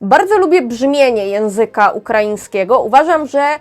Bardzo lubię brzmienie języka ukraińskiego. Uważam, że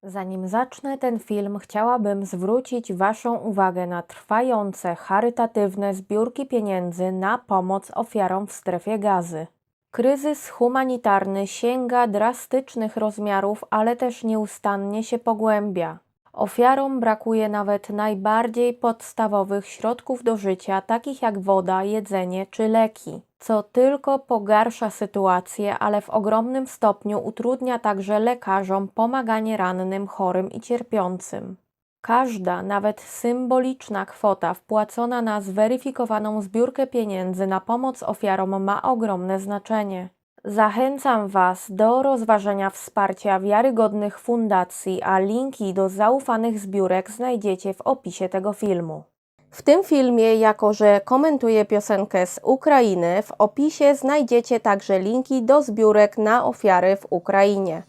zanim zacznę ten film, chciałabym zwrócić Waszą uwagę na trwające charytatywne zbiórki pieniędzy na pomoc ofiarom w strefie Gazy. Kryzys humanitarny sięga drastycznych rozmiarów, ale też nieustannie się pogłębia. Ofiarom brakuje nawet najbardziej podstawowych środków do życia, takich jak woda, jedzenie czy leki, co tylko pogarsza sytuację, ale w ogromnym stopniu utrudnia także lekarzom pomaganie rannym, chorym i cierpiącym. Każda, nawet symboliczna kwota wpłacona na zweryfikowaną zbiórkę pieniędzy na pomoc ofiarom ma ogromne znaczenie. Zachęcam Was do rozważenia wsparcia wiarygodnych fundacji, a linki do zaufanych zbiórek znajdziecie w opisie tego filmu. W tym filmie, jako że komentuję piosenkę z Ukrainy, w opisie znajdziecie także linki do zbiórek na ofiary w Ukrainie.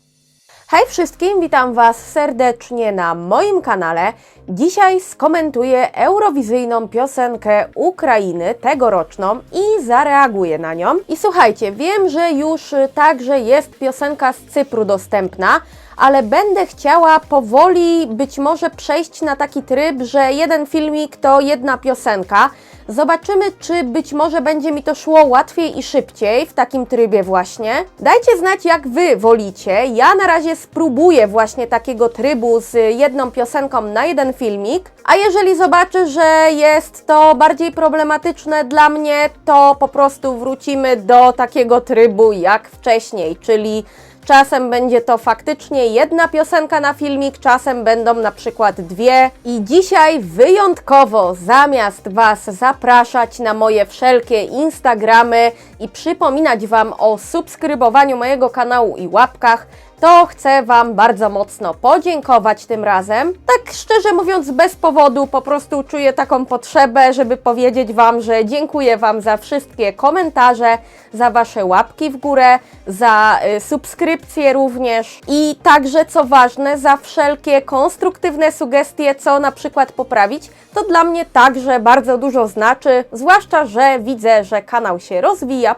Hej wszystkim, witam Was serdecznie na moim kanale. Dzisiaj skomentuję eurowizyjną piosenkę Ukrainy, tegoroczną, i zareaguję na nią. I słuchajcie, wiem, że już także jest piosenka z Cypru dostępna, ale będę chciała powoli być może przejść na taki tryb, że jeden filmik to jedna piosenka. Zobaczymy, czy być może będzie mi to szło łatwiej i szybciej w takim trybie właśnie. Dajcie znać, jak Wy wolicie. Ja na razie spróbuję właśnie takiego trybu z jedną piosenką na jeden filmik, a jeżeli zobaczę, że jest to bardziej problematyczne dla mnie, to po prostu wrócimy do takiego trybu jak wcześniej, czyli czasem będzie to faktycznie jedna piosenka na filmik, czasem będą na przykład dwie. I dzisiaj wyjątkowo, zamiast Was zapraszać na moje wszelkie Instagramy i przypominać Wam o subskrybowaniu mojego kanału i łapkach, to chcę Wam bardzo mocno podziękować tym razem. Tak szczerze mówiąc, bez powodu, po prostu czuję taką potrzebę, żeby powiedzieć Wam, że dziękuję Wam za wszystkie komentarze, za Wasze łapki w górę, za subskrypcje również i także, co ważne, za wszelkie konstruktywne sugestie, co na przykład poprawić. To dla mnie także bardzo dużo znaczy, zwłaszcza, że widzę, że kanał się rozwija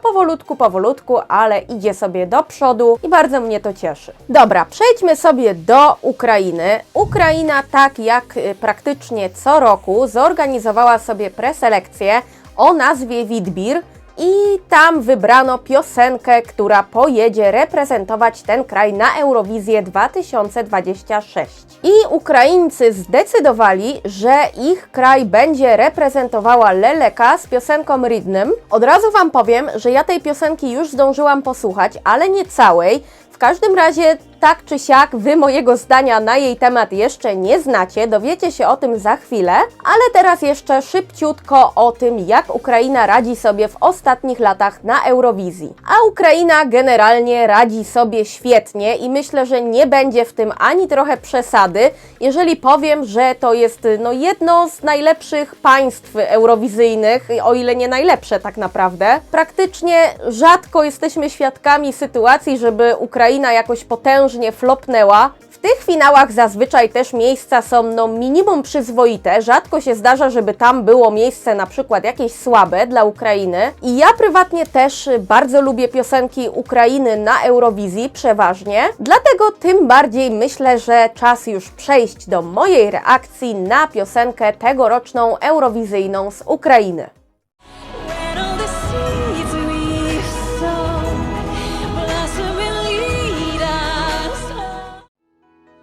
powolutku, ale idzie sobie do przodu i bardzo mnie to cieszy. Dobra, przejdźmy sobie do Ukrainy. Ukraina, tak jak praktycznie co roku, zorganizowała sobie preselekcję o nazwie Witbir i tam wybrano piosenkę, która pojedzie reprezentować ten kraj na Eurowizję 2026. I Ukraińcy zdecydowali, że ich kraj będzie reprezentowała Leleka z piosenką Rhythm. Od razu Wam powiem, że ja tej piosenki już zdążyłam posłuchać, ale nie całej. W każdym razie, tak czy siak, Wy mojego zdania na jej temat jeszcze nie znacie, dowiecie się o tym za chwilę, ale teraz jeszcze szybciutko o tym, jak Ukraina radzi sobie w ostatnich latach na Eurowizji. A Ukraina generalnie radzi sobie świetnie i myślę, że nie będzie w tym ani trochę przesady, jeżeli powiem, że to jest jedno z najlepszych państw eurowizyjnych, o ile nie najlepsze tak naprawdę. Praktycznie rzadko jesteśmy świadkami sytuacji, żeby Ukraina jakoś potężnie flopnęła. W tych finałach zazwyczaj też miejsca są minimum przyzwoite. Rzadko się zdarza, żeby tam było miejsce na przykład jakieś słabe dla Ukrainy. I ja prywatnie też bardzo lubię piosenki Ukrainy na Eurowizji przeważnie. Dlatego tym bardziej myślę, że czas już przejść do mojej reakcji na piosenkę tegoroczną eurowizyjną z Ukrainy.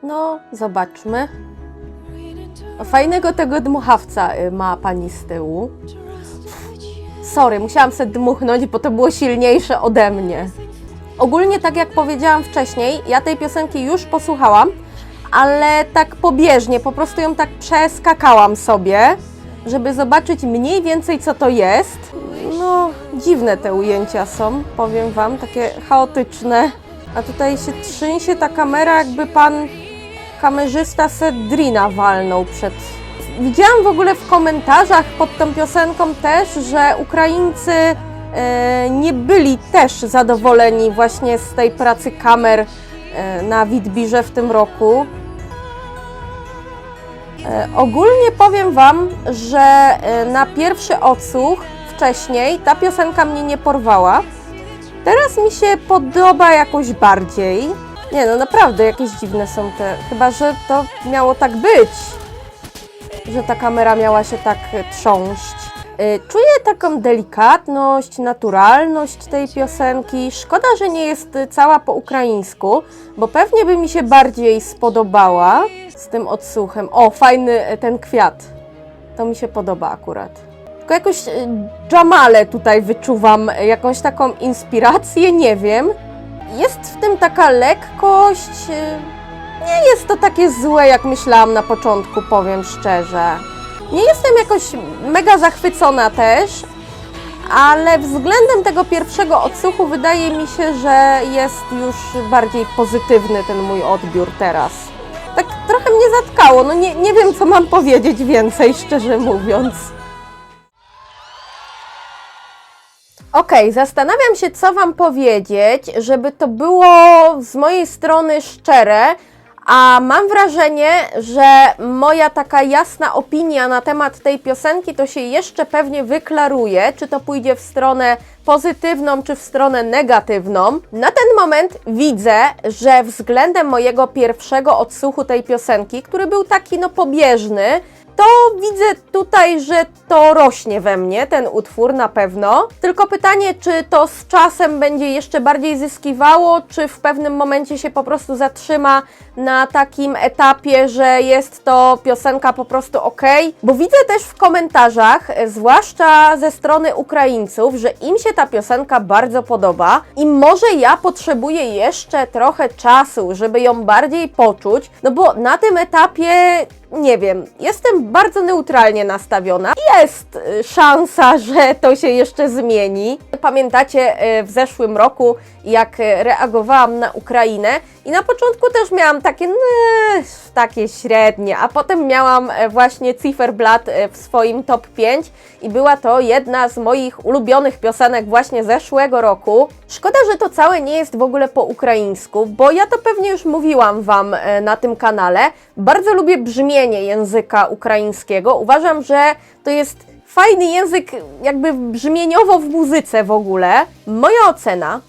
No, zobaczmy. Fajnego tego dmuchawca ma pani z tyłu. Sorry, musiałam sobie dmuchnąć, bo to było silniejsze ode mnie. Ogólnie, tak jak powiedziałam wcześniej, ja tej piosenki już posłuchałam, ale tak pobieżnie, po prostu ją tak przeskakałam sobie, żeby zobaczyć mniej więcej, co to jest. No, dziwne te ujęcia są, powiem Wam, takie chaotyczne. A tutaj się trzęsie ta kamera, jakby pan kamerzysta Sedrina walnął przed... Widziałam w ogóle w komentarzach pod tą piosenką też, że Ukraińcy nie byli też zadowoleni właśnie z tej pracy kamer na Witbirze w tym roku. Ogólnie powiem Wam, że na pierwszy odsłuch wcześniej ta piosenka mnie nie porwała. Teraz mi się podoba jakoś bardziej. Nie no, naprawdę jakieś dziwne są te... Chyba że to miało tak być, że ta kamera miała się tak trząść. Czuję taką delikatność, naturalność tej piosenki. Szkoda, że nie jest cała po ukraińsku, bo pewnie by mi się bardziej spodobała z tym odsłuchem. O, fajny ten kwiat. To mi się podoba akurat. Tylko jakoś Jamale tutaj wyczuwam, jakąś taką inspirację, nie wiem. Jest w tym taka lekkość. Nie jest to takie złe, jak myślałam na początku, powiem szczerze. Nie jestem jakoś mega zachwycona też, ale względem tego pierwszego odsłuchu wydaje mi się, że jest już bardziej pozytywny ten mój odbiór teraz. Tak trochę mnie zatkało, no nie wiem, co mam powiedzieć więcej, szczerze mówiąc. Okej, zastanawiam się, co Wam powiedzieć, żeby to było z mojej strony szczere, a mam wrażenie, że moja taka jasna opinia na temat tej piosenki to się jeszcze pewnie wyklaruje, czy to pójdzie w stronę pozytywną, czy w stronę negatywną. Na ten moment widzę, że względem mojego pierwszego odsłuchu tej piosenki, który był taki pobieżny, to widzę tutaj, że to rośnie we mnie, ten utwór na pewno. Tylko pytanie, czy to z czasem będzie jeszcze bardziej zyskiwało, czy w pewnym momencie się po prostu zatrzyma na takim etapie, że jest to piosenka po prostu ok. Bo widzę też w komentarzach, zwłaszcza ze strony Ukraińców, że im się ta piosenka bardzo podoba i może ja potrzebuję jeszcze trochę czasu, żeby ją bardziej poczuć, no bo na tym etapie nie wiem, jestem bardzo neutralnie nastawiona. Jest szansa, że to się jeszcze zmieni. Pamiętacie w zeszłym roku, jak reagowałam na Ukrainę i na początku też miałam takie średnie, a potem miałam właśnie Cyferblatt w swoim top 5 i była to jedna z moich ulubionych piosenek właśnie zeszłego roku. Szkoda, że to całe nie jest w ogóle po ukraińsku, bo ja to pewnie już mówiłam Wam na tym kanale. Bardzo lubię brzmienie języka ukraińskiego. Uważam, że to jest fajny język jakby brzmieniowo w muzyce w ogóle.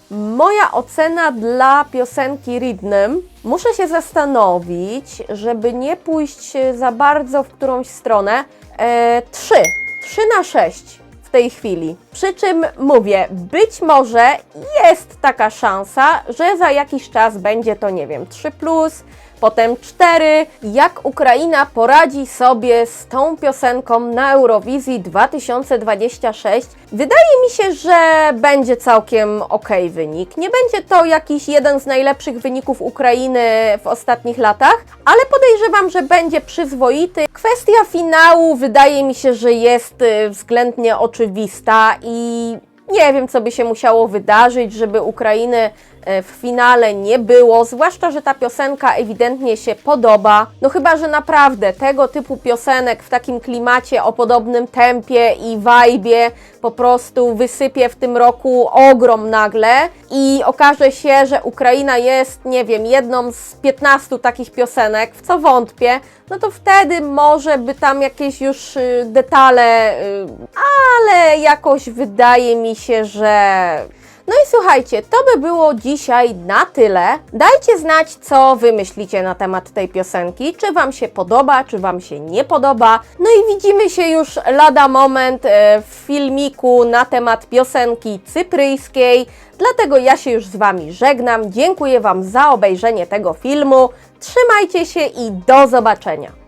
Moja ocena dla piosenki Rhythm, muszę się zastanowić, żeby nie pójść za bardzo w którąś stronę. 3/6 w tej chwili. Przy czym mówię, być może jest taka szansa, że za jakiś czas będzie to, nie wiem, 3+, potem 4. Jak Ukraina poradzi sobie z tą piosenką na Eurowizji 2026? Wydaje mi się, że będzie całkiem ok wynik. Nie będzie to jakiś jeden z najlepszych wyników Ukrainy w ostatnich latach, ale podejrzewam, że będzie przyzwoity. Kwestia finału wydaje mi się, że jest względnie oczywista i nie wiem, co by się musiało wydarzyć, żeby Ukrainy w finale nie było, zwłaszcza, że ta piosenka ewidentnie się podoba. No chyba, że naprawdę tego typu piosenek w takim klimacie o podobnym tempie i vibe'ie po prostu wysypie w tym roku ogrom nagle i okaże się, że Ukraina jest, nie wiem, jedną z 15 takich piosenek, w co wątpię, no to wtedy może by tam jakieś już detale, ale jakoś wydaje mi się, że... No i słuchajcie, to by było dzisiaj na tyle. Dajcie znać, co Wy myślicie na temat tej piosenki, czy Wam się podoba, czy Wam się nie podoba. No i widzimy się już lada moment w filmiku na temat piosenki cypryjskiej. Dlatego ja się już z Wami żegnam. Dziękuję Wam za obejrzenie tego filmu. Trzymajcie się i do zobaczenia.